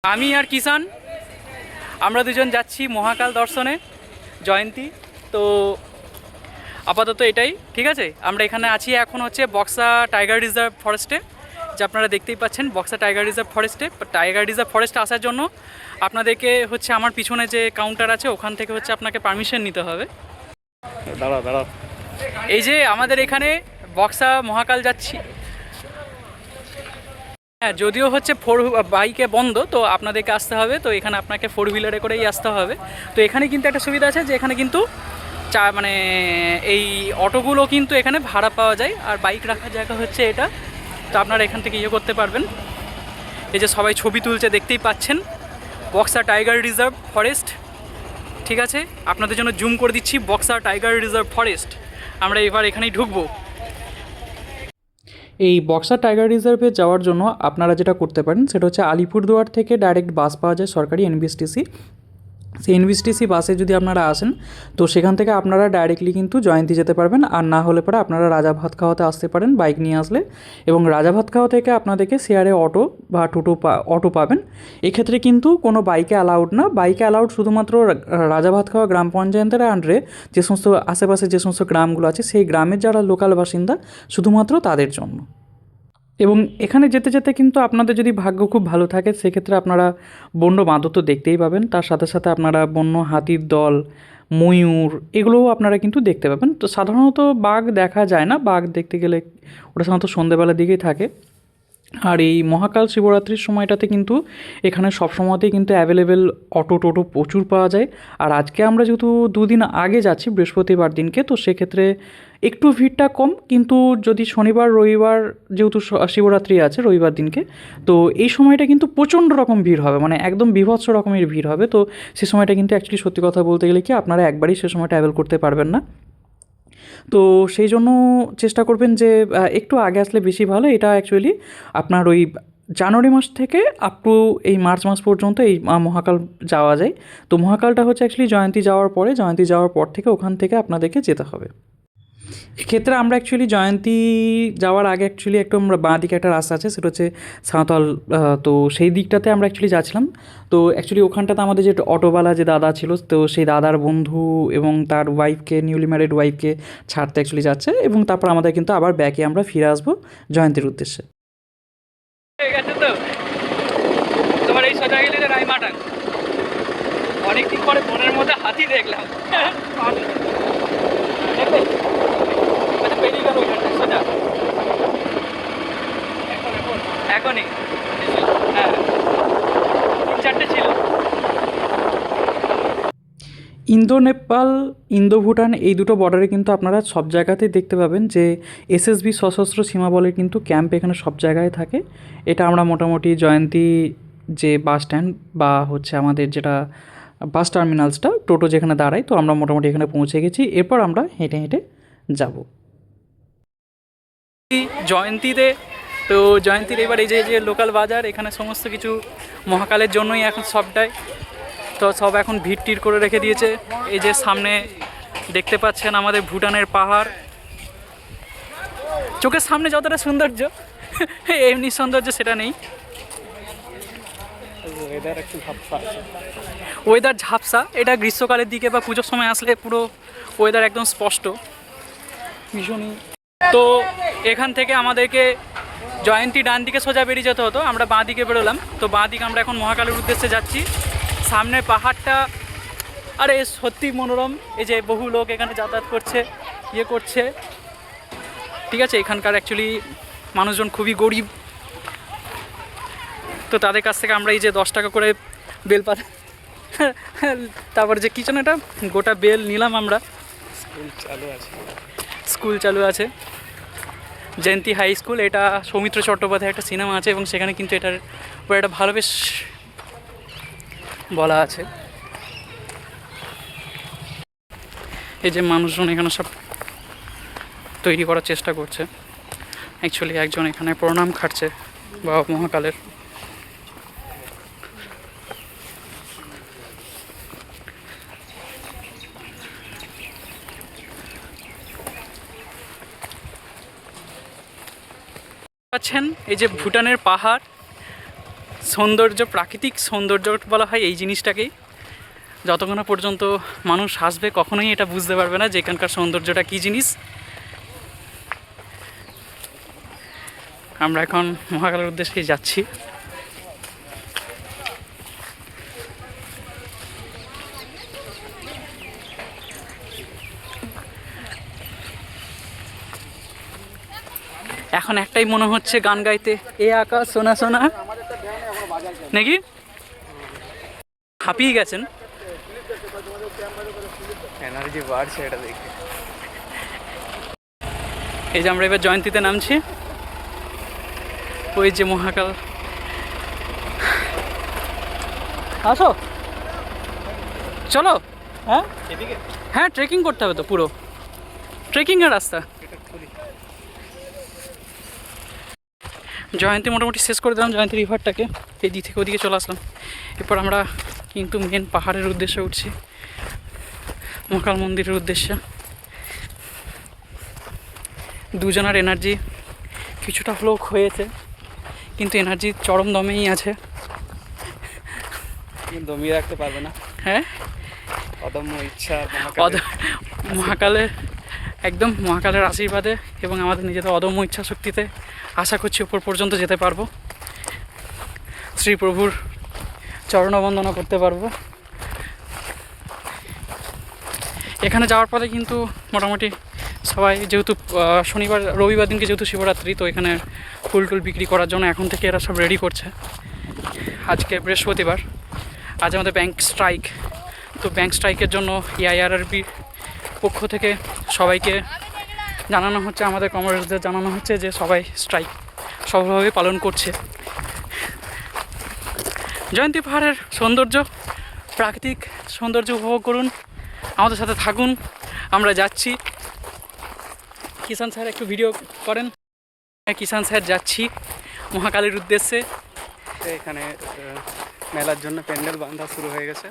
আমি আর কিষান আমরা দুজন যাচ্ছি মহাকাল দর্শনে জয়ন্তী। তো আপাতত এটাই ঠিক আছে। আমরা এখানে আছি এখন হচ্ছে বক্সা টাইগার রিজার্ভ ফরেস্টে, যে আপনারা দেখতেই পাচ্ছেন বক্সা টাইগার রিজার্ভ ফরেস্টে। টাইগার রিজার্ভ ফরেস্টে আসার জন্য আপনাদেরকে হচ্ছে আমার পিছনে যে কাউন্টার আছে ওখান থেকে হচ্ছে আপনাকে পারমিশন নিতে হবে। দাঁড়াও দাঁড়াও, এই যে আমাদের এখানে বক্সা মহাকাল যাচ্ছি, হ্যাঁ যদিও হচ্ছে বাইকে বন্ধ, তো আপনাদেরকে আসতে হবে। তো এখানে আপনাকে 4 হুইলারে করেই আসতে হবে। তো এখানে কিন্তু একটা সুবিধা আছে যে এখানে কিন্তু মানে এই অটোগুলো কিন্তু এখানে ভাড়া পাওয়া যায়, আর বাইক রাখার জায়গা হচ্ছে এটা। তো আপনারা এখান থেকে করতে পারবেন। এই যে সবাই ছবি তুলছে দেখতেই পাচ্ছেন, বক্সা টাইগার রিজার্ভ ফরেস্ট। ঠিক আছে, আপনাদের জন্য জুম করে দিচ্ছি বক্সা টাইগার রিজার্ভ ফরেস্ট। আমরা এবার এখানেই ঢুকবো। এই বক্সা টাইগার রিজার্ভে যাওয়ার জন্য আপনারা যেটা করতে পারেন সেটা হচ্ছে আলিপুরদুয়ার থেকে ডাইরেক্ট বাস পাওয়া যায় সরকারি এনবিএসটিসি। সেই এনবিএসটিসি বাসে যদি আপনারা আসেন তো সেখান থেকে আপনারা ডাইরেক্টলি কিন্তু জয়ন্তী যেতে পারবেন, আর না হলে পরে আপনারা রাজা ভাতখাওয়াতে আসতে পারেন বাইক নিয়ে আসলে। এবং রাজা ভাতখাওয়া থেকে আপনাদেরকে শেয়ারে অটো বা অটো পাবেন। এক্ষেত্রে কিন্তু কোনো বাইকে অ্যালাউড না, বাইকে অ্যালাউড শুধুমাত্র রাজা ভাতখাওয়া গ্রাম পঞ্চায়েতের আন্ডারে যে সমস্ত আশেপাশে যে সমস্ত গ্রামগুলো আছে সেই গ্রামের যারা লোকাল বাসিন্দা শুধুমাত্র তাদের জন্য। এবং এখানে যেতে যেতে কিন্তু আপনাদের যদি ভাগ্য খুব ভালো থাকে সেক্ষেত্রে আপনারা বন্য বাঁদর তো দেখতেই পাবেন, তার সাথে সাথে আপনারা বন্য হাতির দল, ময়ূর, এগুলোও আপনারা কিন্তু দেখতে পাবেন। তো সাধারণত বাঘ দেখা যায় না, বাঘ দেখতে গেলে ওটা সাধারণত সন্ধ্যেবেলার দিকেই থাকে। আর এই মহাকাল শিবরাত্রির সময়টাতে কিন্তু এখানে সব সময়তেই কিন্তু অ্যাভেলেবেল অটো টোটো প্রচুর পাওয়া যায়। আর আজকে আমরা যেহেতু 2 দিন আগে যাচ্ছি বৃহস্পতিবার দিনকে, তো সেক্ষেত্রে একটু ভিড়টা কম। কিন্তু যদি শনিবার রবিবার যেহেতু শিবরাত্রি আছে রবিবার দিনকে, তো এই সময়টা কিন্তু প্রচণ্ড রকম ভিড় হবে, মানে একদম বীভৎস রকমের ভিড় হবে। তো সে সময়টা কিন্তু অ্যাকচুয়ালি সত্যি কথা বলতে গেলে কি আপনারা একবারই সে সময় ট্রাভেল করতে পারবেন না। তো সেই জন্য চেষ্টা করবেন যে একটু আগে আসলে বেশি ভালো। এটা অ্যাকচুয়ালি আপনার ওই জানুয়ারি মাস থেকে আপ টু এই মার্চ মাস পর্যন্ত এই মহাকাল যাওয়া যায়। তো মহাকালটা হচ্ছে অ্যাকচুয়ালি জয়ন্তী যাওয়ার পরে, জয়ন্তী যাওয়ার পর থেকে ওখান থেকে আপনাদেরকে যেতে হবে। এক্ষেত্রে আমরা অ্যাকচুয়ালি জয়ন্তী যাওয়ার আগে অ্যাকচুয়ালি একটু আমরা বাঁ দিকে একটা রাস্তা আছে সেটা হচ্ছে সাঁওতাল, তো সেই দিকটাতে আমরা অ্যাকচুয়ালি যাচ্ছিলাম। তো অ্যাকচুয়ালি ওখানটাতে আমাদের যে অটোওয়ালা যে দাদা ছিল, তো সেই দাদার বন্ধু এবং তার ওয়াইফকে, নিউলি ম্যারিড ওয়াইফকে ছাড়তে অ্যাকচুয়ালি যাচ্ছে, এবং তারপর আমাদের কিন্তু আবার ব্যাকে আমরা ফিরে আসবো জয়ন্তীর উদ্দেশ্যে। ঠিক আছে, তো তোমার এই সোজা গেলে রায়মাটাং, অনেকদিন পরে বনের মধ্যে হাতি দেখলাম। এখনই হ্যাঁ 3-4টে ছিল। ইন্দো নেপাল, ইন্দো ভুটান এই দুটো বর্ডারে কিন্তু আপনারা সব জায়গাতেই দেখতে পাবেন যে এসএসবি সশস্ত্র সীমা বলের কিন্তু ক্যাম্প এখানে সব জায়গায় থাকে। এটা আমরা মোটামুটি জয়ন্তী যে বাস স্ট্যান্ড বা হচ্ছে আমাদের যেটা বাস টার্মিনালসটা টোটো যেখানে দাঁড়ায়, তো আমরা মোটামুটি এখানে পৌঁছে গেছি। এরপর আমরা হেঁটে হেঁটে যাব জয়ন্তীতে। তো জয়ন্তীর এবার এই যে লোকাল বাজার, এখানে সমস্ত কিছু মহাকালের জন্যই এখন সবটাই। তো সব এখন ভিড় টিড় করে রেখে দিয়েছে। এই যে সামনে দেখতে পাচ্ছেন আমাদের ভুটানের পাহাড়, চোখের সামনে যতটা সৌন্দর্য এমনি সৌন্দর্য সেটা নেই। ওয়েদার ঝাপসা, এটা গ্রীষ্মকালের দিকে বা পুজোর সময় আসলে পুরো ওয়েদার একদম স্পষ্ট ভীষণই। তো এখান থেকে আমাদেরকে জয়ন্তী ডান দিকে সোজা বেরিয়ে যেতে হতো, আমরা বাঁ দিকে বেরোলাম। তো বাঁ দিকে আমরা এখন মহাকালের উদ্দেশ্যে যাচ্ছি। সামনে পাহাড়টা আরে সত্যি মনোরম। এই যে বহু লোক এখানে যাতায়াত করছে, করছে। ঠিক আছে, এখানকার অ্যাকচুয়ালি মানুষজন খুবই গরিব, তো তাদের কাছ থেকে আমরা এই যে 10 টাকা করে বেলপাতা তারপরে যে কিচেন এটা গোটা বেল নিলাম আমরা। স্কুল চালু আছে জয়ন্তী হাই স্কুল। এটা সৌমিত্র চট্টোপাধ্যায় একটা সিনেমা আছে এবং সেখানে কিন্তু এটার উপরে একটা ভালো বেশ বলা আছে। এই যে মানুষজন এখানে সব তৈরি করার চেষ্টা করছে। অ্যাকচুয়ালি একজন এখানে প্রণাম খাটছে বাবা মহাকালের। পাচ্ছেন এই যে ভুটানের পাহাড়, সৌন্দর্য, প্রাকৃতিক সৌন্দর্য বলা হয় এই জিনিসটাকেই। যতক্ষণ না পর্যন্ত মানুষ আসবে কখনোই এটা বুঝতে পারবে না যে এখানকার সৌন্দর্যটা কী জিনিস। আমরা এখন মহাকালের উদ্দেশ্যে যাচ্ছি। এখন একটাই মনে হচ্ছে গান গাইতে, এ আকাশ সোনা সোনা, নাকি হাঁপিয়ে গেছেন? এনার্জি বাড়ছে এটা দেখে। এই যে আমরা এবার জয়ন্তীতে নামছি, ওই যে মহাকাল। আসো, চলো। হ্যাঁ এদিকে হ্যাঁ, ট্রেকিং করতে হবে তো, পুরো ট্রেকিংয়ের রাস্তা। জয়ন্তী মোটামুটি শেষ করে দিলাম, জয়ন্তী রিভারটাকে। এই দিক থেকে ওদিকে চলে আসলাম। এরপর আমরা কিন্তু মেন পাহাড়ের উদ্দেশ্যে উঠছি, মহাকাল মন্দিরের উদ্দেশ্যে। দুজনের এনার্জি কিছুটা হলেও হয়েছে, কিন্তু এনার্জি চরম দমেই আছে। দমিয়ে রাখতে পারবে না। হ্যাঁ, অদম্য ইচ্ছা মহাকালের একদম মহাকালের আশীর্বাদে এবং আমাদের নিজেদের অদম্য ইচ্ছা শক্তিতে আশা করছি উপর পর্যন্ত যেতে পারবো, শ্রী প্রভুর চরণবন্দনা করতে পারবো। এখানে যাওয়ার পরে কিন্তু মোটামুটি সবাই, যেহেতু শনিবার রবিবার দিনকে যেহেতু শিবরাত্রি, তো এখানে ফুল টুল বিক্রি করার জন্য এখন থেকে এরা সব রেডি করছে। আজকে বৃহস্পতিবার, আজ আমাদের ব্যাংক স্ট্রাইক, তো ব্যাংক স্ট্রাইকের জন্য এআইআরআরবির পক্ষ থেকে সবাইকে জানানো হচ্ছে, আমাদের কমরেডসদের জানানো হচ্ছে যে সবাই স্ট্রাইক সফলভাবে পালন করছে। জয়ন্তী পাহাড়ের সৌন্দর্য, প্রাকৃতিক সৌন্দর্য উপভোগ করুন, আমাদের সাথে থাকুন। আমরা যাচ্ছি। কিষান স্যার একটু ভিডিও করেন। কিষান স্যার যাচ্ছি মহাকালীর উদ্দেশ্যে। এখানে মেলার জন্য প্যান্ডেল বাঁধা শুরু হয়ে গেছে,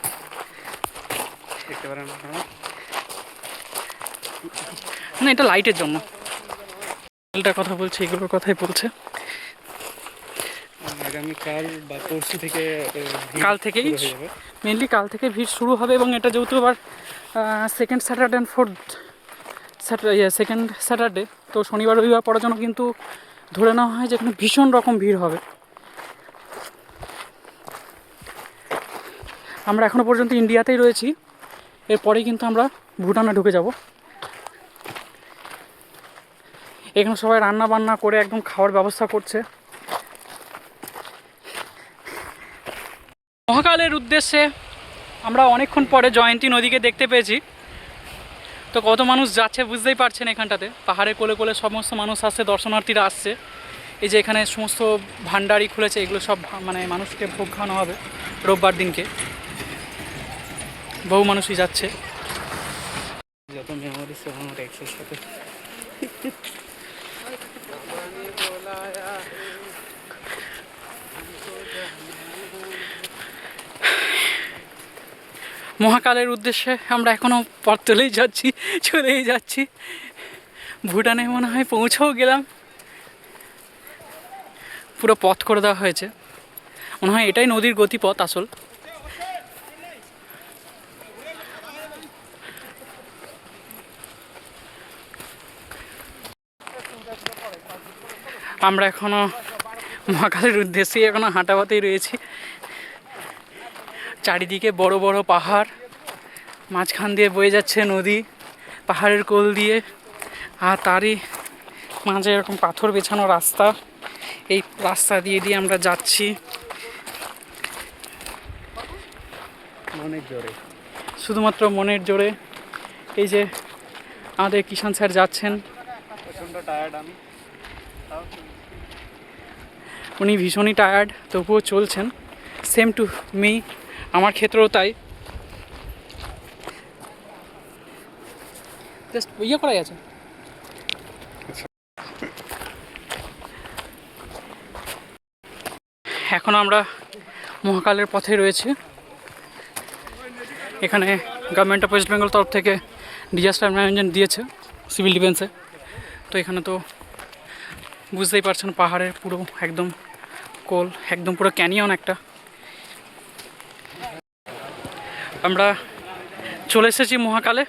দেখতে পারেন আপনারা। না, এটা লাইটের জন্য, প্যান্ডেলটার কথা বলছে, এগুলোর কথাই বলছে। আগামীকাল বা পরশু থেকে কাল থেকেই মেনলি কাল থেকে ভিড় শুরু হবে, এবং এটা যেহেতু আবার second Saturday and fourth second Saturday, তো শনিবার রবিবার পড়ার জন্য কিন্তু ধরে নেওয়া হয় যে এখানে ভীষণ রকম ভিড় হবে। আমরা এখনও পর্যন্ত ইন্ডিয়াতেই রয়েছি, এরপরেই কিন্তু আমরা ভুটানে ঢুকে যাব। এখানে সবাই রান্না বান্না করে একদম খাওয়ার ব্যবস্থা করছে। মহাকালের উদ্দেশ্যে আমরা অনেকক্ষণ পরে জয়ন্তী নদীকে দেখতে পেয়েছি। তো কত মানুষ যাচ্ছে বুঝতেই পারছেন, এখানটাতে পাহাড়ে কোলে কোলে সমস্ত মানুষ আসছে, দর্শনার্থীরা আসছে। এই যে এখানে সমস্ত ভান্ডারি খুলেছে, এগুলো সব মানে মানুষকে ভোগ খাওয়ানো হবে রোববার দিনকে। বহু মানুষই যাচ্ছে। যত মেমোরিজ সব আমার এক্সের সাথে। মহাকালের উদ্দেশ্যে আমরা এখনও পথ চলেই যাচ্ছি। ভুটানে মনে হয় পৌঁছেও গেলাম, পুরো পথ করে দেওয়া হয়েছে। মনে হয় এটাই নদীর গতিপথ আসল। আমরা এখনও মহাকালের উদ্দেশ্যে এখনও হাঁটাপথেই রয়েছি। চারিদিকে বড় বড় পাহাড়, মাঝখান দিয়ে বয়ে যাচ্ছে নদী পাহাড়ের কোল দিয়ে, আর তারই মাঝে এরকম পাথর বেছানো রাস্তা। এই রাস্তা দিয়ে আমরা যাচ্ছি মনের জোরে, শুধুমাত্র মনের জোরে। এই যে আমাদের কিষান স্যার যাচ্ছেন, প্রচণ্ড টায়ার্ড আমি, উনি ভীষণই টায়ার্ড, তবুও চলছেন। সেম টু মি, আমার ক্ষেত্রেও তাই। জাস্ট ইয়ে করাই আছে। এখন আমরা মহাকালের পথে রয়েছি। এখানে গভর্নমেন্ট অফ ওয়েস্ট বেঙ্গল তরফ থেকে ডিজাস্টার ম্যানেজমেন্ট দিয়েছে সিভিল ডিফেন্সে। তো এখানে তো বুঝতেই পারছেন পাহাড়ের পুরো একদম কোল, একদম পুরো ক্যানিয়ন একটা। আমরা চলে এসেছি মহাকালে,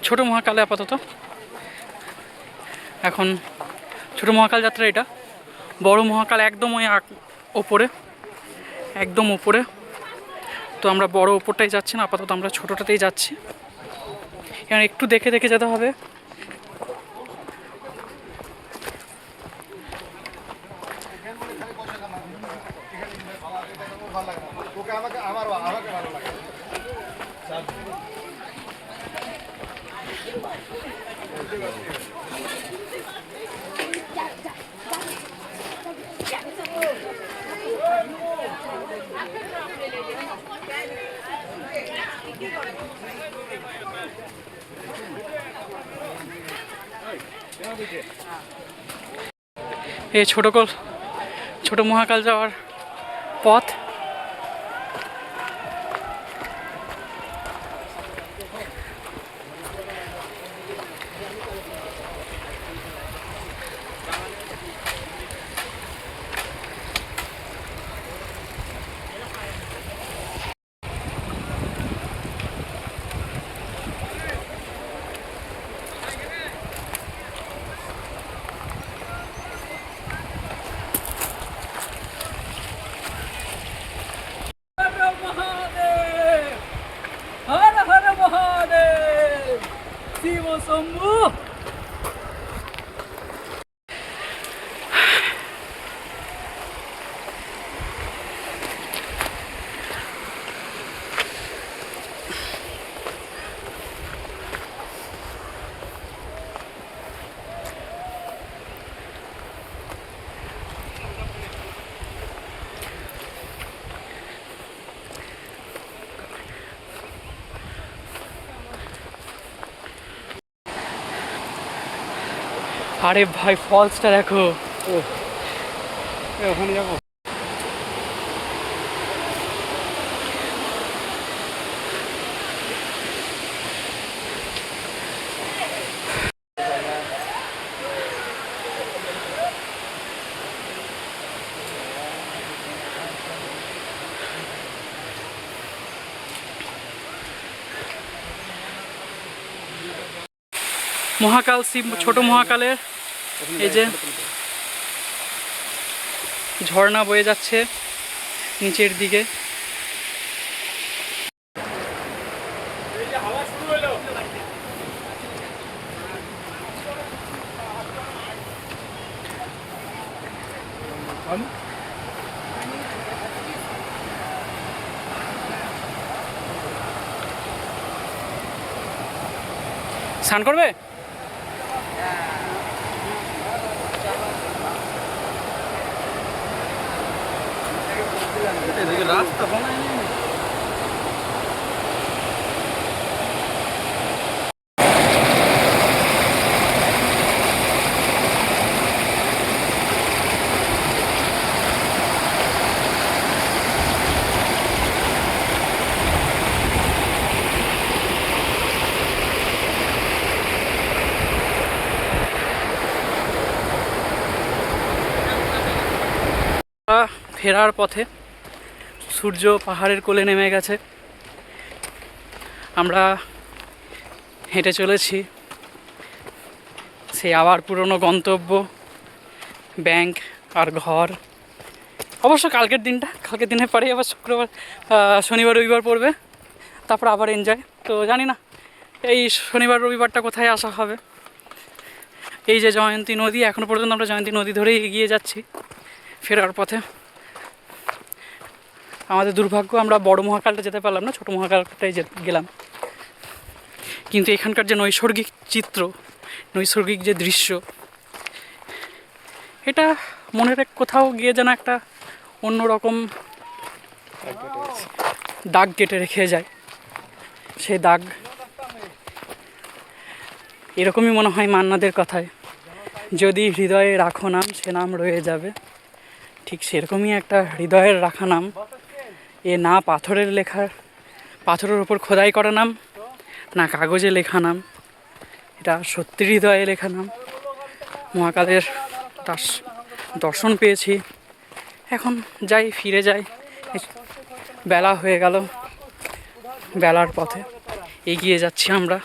ছোট মহাকালে আপাতত। এখন ছোট মহাকাল যাত্রা এটা, বড় মহাকাল একদম ওই ওপরে, একদম ওপরে। তো আমরা বড় ওপরটাই যাচ্ছি না, আপাতত আমরা ছোটোটাতেই যাচ্ছি। এখানে একটু দেখে দেখে যেতে হবে। এই ছোট মহাকাল যাওয়ার পথ। হর হর মহাদেব, শিব শম্ভু। আরে ভাই, ফলসটা দেখো। ওখানে যাবো। মহাকাল শিব, ছোট মহাকালের এই যে ঝর্ণা বয়ে যাচ্ছে নিচের দিকে। স্নান করবে? রাস্তা বানায় ফেরার পথে সূর্য পাহাড়ের কোলে নেমে গেছে। আমরা হেঁটে চলেছি সেই আবার পুরনো গন্তব্য, ব্যাংক আর ঘর। অবশ্য কালকের দিনের পরেই আবার শুক্রবার, শনিবার রবিবার পড়বে, তারপর আবার এনজয়। তো জানি না এই শনিবার রবিবারটা কোথায় আসা হবে। এই যে জয়ন্তী নদী, এখনও পর্যন্ত আমরা জয়ন্তী নদী ধরেই এগিয়ে যাচ্ছি ফেরার পথে। আমাদের দুর্ভাগ্য, আমরা বড় মহাকালটা যেতে পারলাম না, ছোটো মহাকালটাই গেলাম। কিন্তু এখানকার যে নৈসর্গিক চিত্র, নৈসর্গিক যে দৃশ্য, এটা মনের কোথাও গিয়ে যেন একটা অন্যরকম দাগ কেটে রেখে যায়। সেই দাগ এরকমই মনে হয় মান্নাদের কথায়, যদি হৃদয়ে রাখো নাম, সে নাম রয়ে যাবে। ঠিক সেরকমই একটা হৃদয়ের রাখা নাম, এ না পাথরের লেখা, পাথরের ওপর খোদাই করা নাম, না কাগজে লেখা নাম, এটা সত্যি হৃদয়ে লেখা নাম। মহাকালের দর্শন পেয়েছি, এখন যাই, ফিরে যাই। বেলা হয়ে গেল, বেলার পথে এগিয়ে যাচ্ছি আমরা।